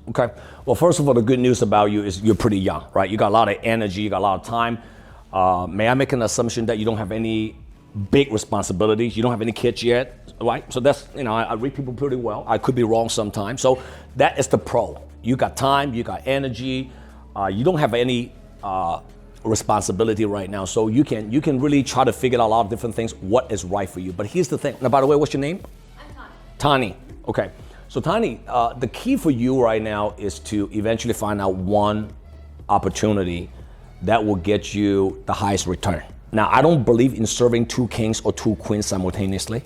Okay. Well, first of all, the good news about you is you're pretty young, right? You got a lot of energy, you got a lot of time. May I make an assumption that you don't have any big responsibilities? You don't have any kids yet, right? So that's, I read people pretty well. I could be wrong sometimes. So that is the pro. You got time, you got energy. You don't have any responsibility right now. So you can really try to figure out a lot of different things, what is right for you. But here's the thing. Now, by the way, what's your name? I'm Tani. Tani. Okay. So Tani, the key for you right now is to eventually find out one opportunity that will get you the highest return. Now, I don't believe in serving two kings or two queens simultaneously.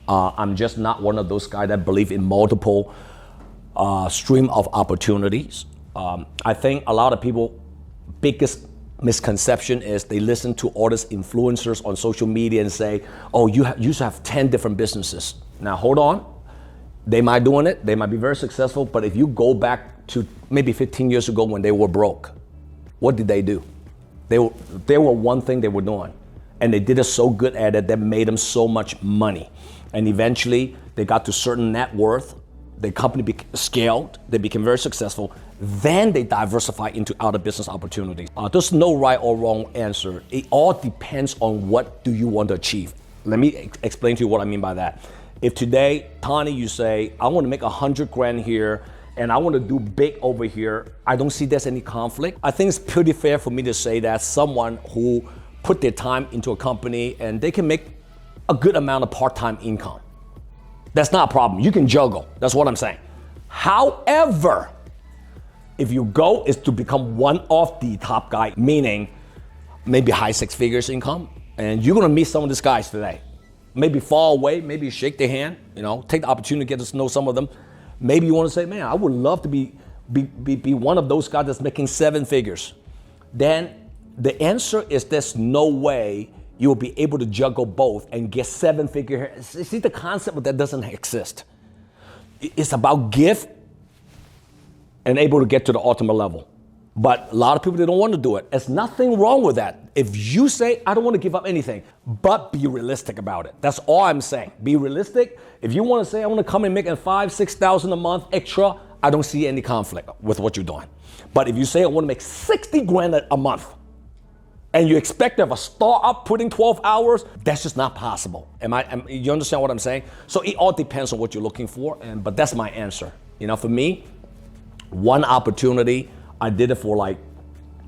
I'm just not one of those guys that believe in multiple stream of opportunities. I think a lot of people, biggest misconception is they listen to all these influencers on social media and say, oh, you used to have 10 different businesses. Now, hold on. They might doing it, they might be very successful, but if you go back to maybe 15 years ago when they were broke, what did they do? They were one thing they were doing, and they did it so good at it that made them so much money. And eventually they got to certain net worth, the company scaled, they became very successful, then they diversify into other business opportunities. There's no right or wrong answer. It all depends on what do you want to achieve. Let me explain to you what I mean by that. If today, Tani, you say, I want to make 100 grand here and I want to do big over here, I don't see there's any conflict. I think it's pretty fair for me to say that someone who put their time into a company and they can make a good amount of part-time income. That's not a problem. You can juggle. That's what I'm saying. However, if your goal is to become one of the top guy, meaning maybe high six figures income, and you're going to meet some of these guys today. Maybe fall away, maybe shake their hand, take the opportunity to get to know some of them. Maybe you want to say, man, I would love to be one of those guys that's making 7 figures. Then the answer is there's no way you will be able to juggle both and get 7 figure. See, the concept of that doesn't exist. It's about gift and able to get to the ultimate level. But a lot of people, they don't want to do it. There's nothing wrong with that. If you say, I don't want to give up anything, but be realistic about it. That's all I'm saying. Be realistic. If you want to say, I want to come and make $5,000, $6,000 a month extra, I don't see any conflict with what you're doing. But if you say, I want to make 60 grand a month, and you expect to have a startup putting 12 hours, that's just not possible. You understand what I'm saying? So it all depends on what you're looking for, but that's my answer. For me, one opportunity, I did it for like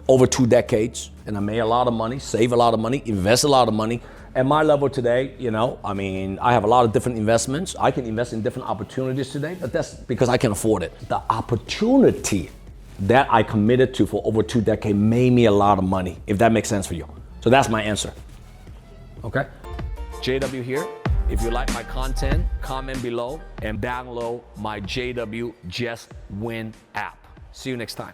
over 2 decades, and I made a lot of money, save a lot of money, invest a lot of money. At my level today, I have a lot of different investments. I can invest in different opportunities today, but that's because I can afford it. The opportunity that I committed to for over 2 decades made me a lot of money, if that makes sense for you. So that's my answer. Okay? JW here. If you like my content, comment below and download my JW Just Win app. See you next time.